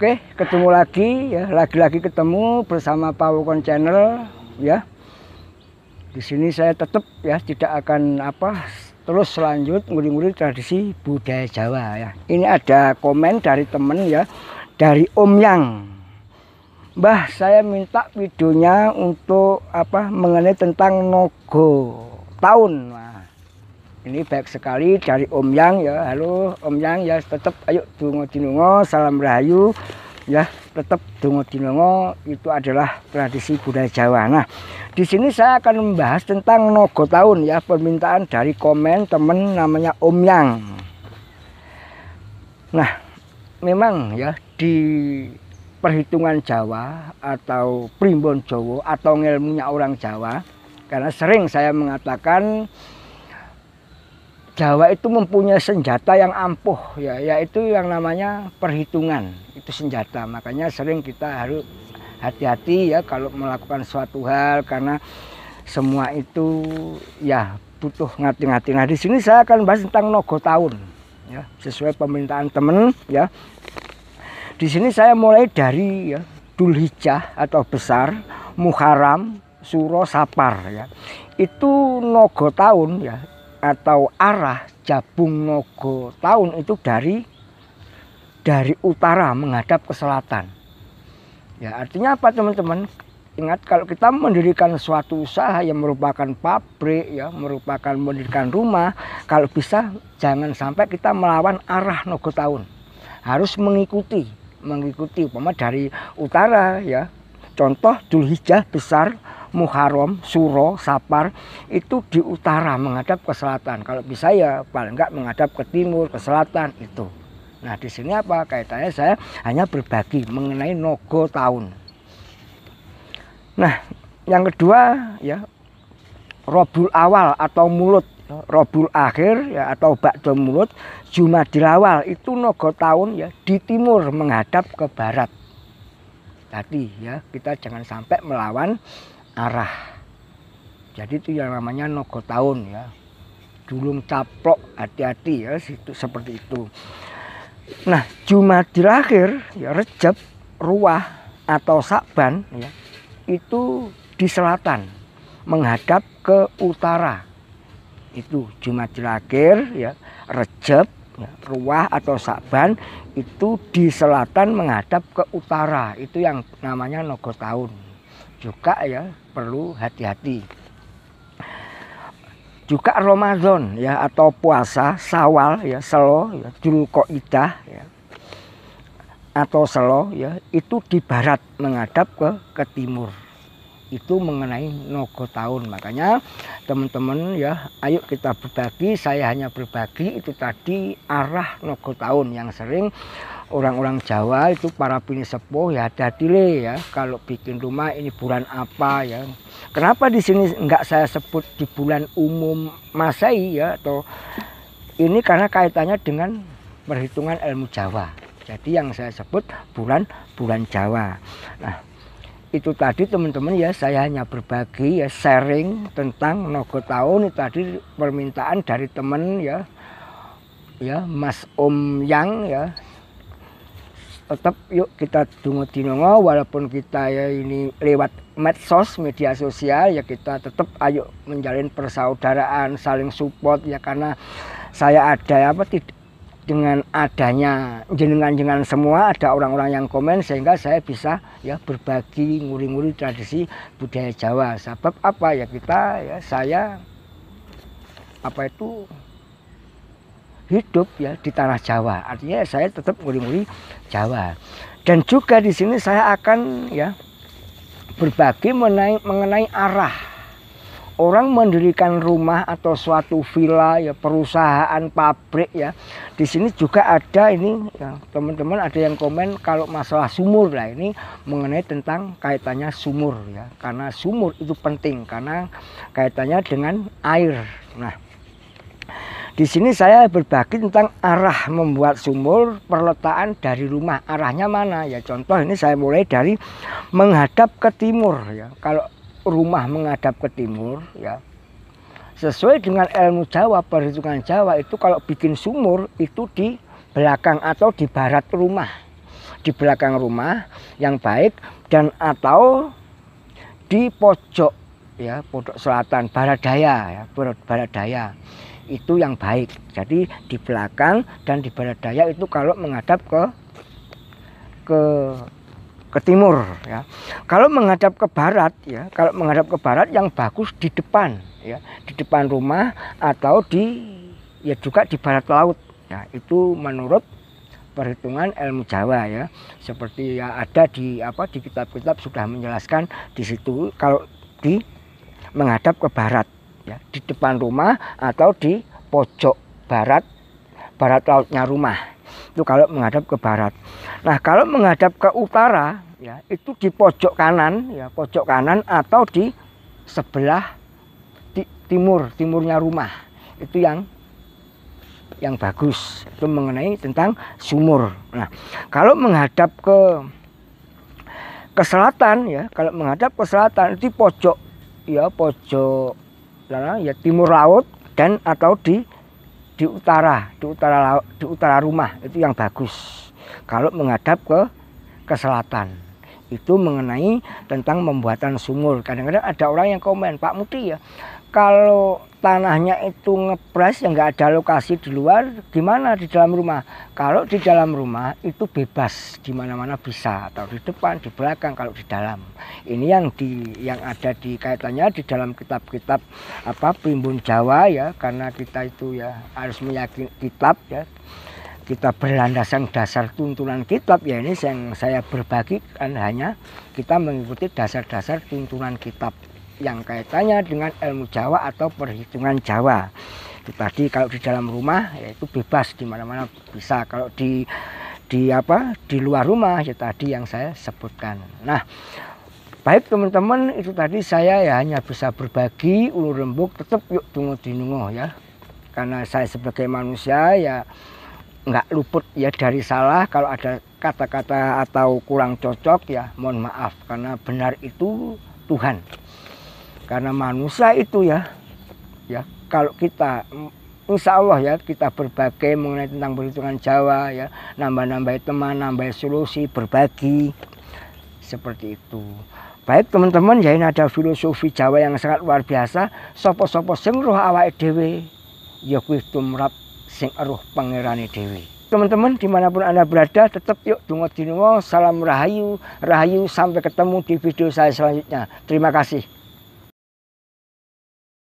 Oke, ketemu lagi ya, lagi-lagi ketemu bersama Pawukon Channel ya. Di sini saya tetap ya tidak akan terus lanjut nguri-nguri tradisi budaya Jawa ya. Ini ada komen dari temen ya, dari Om Yang. Mbah, saya minta videonya untuk mengenai tentang Nogo Tahun. Nah, ini baik sekali dari Om Yang ya. Halo Om Yang ya, tetap ayo dongo dinongo, salam rahayu ya, tetap dongo dinongo itu adalah tradisi budaya Jawa. Nah, di sini saya akan membahas tentang Nogo Tahun ya, permintaan dari komen temen namanya Om Yang. Nah, memang ya di perhitungan Jawa atau primbon Jawa atau ilmunya orang Jawa, karena sering saya mengatakan Jawa itu mempunyai senjata yang ampuh ya, yaitu yang namanya perhitungan. Itu senjata, makanya sering kita harus hati-hati ya kalau melakukan suatu hal, karena semua itu ya butuh ngati-ngati. Nah, di sini saya akan bahas tentang Nogo Tahun ya, sesuai permintaan temen ya. Di sini saya mulai dari ya Dzulhijjah atau besar, Muharram, Suro, Sapar ya. Itu Nogo Tahun ya, atau arah jabung Nogo Tahun itu dari utara menghadap ke selatan. Ya, artinya apa teman-teman? Ingat, kalau kita mendirikan suatu usaha yang merupakan pabrik ya, merupakan mendirikan rumah, kalau bisa jangan sampai kita melawan arah Nogo Tahun. Harus mengikuti umpama dari utara ya. Contoh Dzulhijjah besar, Muharram, Suro, Sapar itu di utara menghadap ke selatan. Kalau bisa ya paling enggak menghadap ke timur, ke selatan itu. Nah, di sini apa kaitannya, saya hanya berbagi mengenai Nogo Tahun. Nah, yang kedua ya Robul Awal atau mulut, Robul Akhir ya atau Ba'da Mulut, Jumadil Awal itu Nogo Tahun ya di timur menghadap ke barat. Tadi ya kita jangan sampai melawan arah. Jadi itu yang namanya Nogo Tahun ya. Dulung caplok, hati-hati ya, seperti itu. Nah, Jumadil Akhir ya, Rejab, Ruwah atau Sakban ya, itu di selatan menghadap ke utara. Itu Jumadil Akhir ya, Rejab ya, Ruwah atau Sakban itu di selatan menghadap ke utara. Itu yang namanya Nogo Tahun. Juga ya perlu hati-hati. Juga Ramadan ya atau puasa Syawal ya, Selo ya, Dzulqa'dah ya atau Selo ya, itu di barat menghadap ke timur. Itu mengenai Nogo Tahun. Makanya teman-teman ya, ayo kita berbagi. Saya hanya berbagi itu tadi arah Nogo Tahun yang sering orang-orang Jawa itu para pinisepuh ya hati-hati ya kalau bikin rumah ini bulan apa ya. Kenapa di sini enggak saya sebut di bulan umum Masehi ya, atau ini karena kaitannya dengan perhitungan ilmu Jawa. Jadi yang saya sebut bulan Jawa. Nah, itu tadi teman-teman ya, saya hanya berbagi ya, sharing tentang Nogo Tahun. Itu tadi permintaan dari teman ya Mas Om Yang ya. Tetap yuk kita dongo dinongo, walaupun kita ya ini lewat medsos, media sosial ya, kita tetap ayo menjalin persaudaraan, saling support ya, karena saya ada dengan adanya jenengan semua, ada orang-orang yang komen sehingga saya bisa ya berbagi nguri-nguri tradisi budaya Jawa. Sebab apa ya, kita ya saya hidup ya di tanah Jawa, artinya saya tetap nguri-nguri Jawa. Dan juga di sini saya akan ya berbagi mengenai arah orang mendirikan rumah atau suatu villa ya, perusahaan, pabrik ya. Di sini juga ada ini ya, teman-teman ada yang komen kalau masalah sumur lah, ini mengenai tentang kaitannya sumur ya, karena sumur itu penting karena kaitannya dengan air. Nah, di sini saya berbagi tentang arah membuat sumur, perletaan dari rumah, arahnya mana ya. Contoh ini saya mulai dari menghadap ke timur ya. Kalau rumah menghadap ke timur ya, sesuai dengan ilmu Jawa, perhitungan Jawa itu kalau bikin sumur itu di belakang atau di barat rumah. di belakang rumah yang baik, dan atau di pojok ya, pojok selatan barat daya ya, barat daya itu yang baik. Jadi di belakang dan di barat daya itu kalau menghadap ke timur ya. Kalau menghadap ke barat ya, kalau menghadap ke barat yang bagus di depan ya, di depan rumah atau ya juga di barat laut ya. Itu menurut perhitungan ilmu Jawa ya, seperti ya ada di kitab-kitab sudah menjelaskan di situ kalau menghadap ke barat ya, di depan rumah atau di pojok barat lautnya rumah, itu kalau menghadap ke barat. Nah kalau menghadap ke utara ya, itu di pojok kanan ya, pojok kanan atau di sebelah timurnya rumah, itu yang bagus. Itu mengenai tentang sumur. Nah kalau menghadap ke selatan ya, kalau menghadap ke selatan itu pojok ya, timur laut dan atau di utara rumah, itu yang bagus. Kalau menghadap ke selatan itu mengenai tentang pembuatan sumur. Kadang-kadang ada orang yang komen, Pak Muti ya, kalau tanahnya itu ngepres ya nggak ada lokasi di luar, gimana di dalam rumah? Kalau di dalam rumah itu bebas, di mana-mana bisa, atau di depan, di belakang kalau di dalam. Ini yang ada di kaitannya di dalam kitab-kitab Primbon Jawa ya, karena kita itu ya harus meyakini kitab ya. Kita berlandasan dasar tuntunan kitab ya, ini yang saya berbagi kan hanya kita mengikuti dasar-dasar tuntunan kitab yang kaitannya dengan ilmu Jawa atau perhitungan Jawa. Itu tadi kalau di dalam rumah ya itu bebas, di mana-mana bisa. Kalau di luar rumah ya tadi yang saya sebutkan. Nah, baik teman-teman, itu tadi saya ya hanya bisa berbagi ulur rembuk, tetap yuk tunggu dinungo ya. Karena saya sebagai manusia ya nggak luput ya dari salah. Kalau ada kata-kata atau kurang cocok ya mohon maaf, karena benar itu Tuhan. Karena manusia itu ya kalau kita insya Allah ya kita berbagi mengenai tentang perhitungan Jawa ya, nambah teman, nambah solusi, berbagi seperti itu. Baik teman-teman ya, ini ada filosofi Jawa yang sangat luar biasa. Sopo-sopo sing roh awake dhewe ya kuwi tumrap sing eruh pangerane dhewe. Teman-teman dimanapun Anda berada, tetap yuk tunggu dinungo. Salam rahayu, sampai ketemu di video saya selanjutnya. Terima kasih.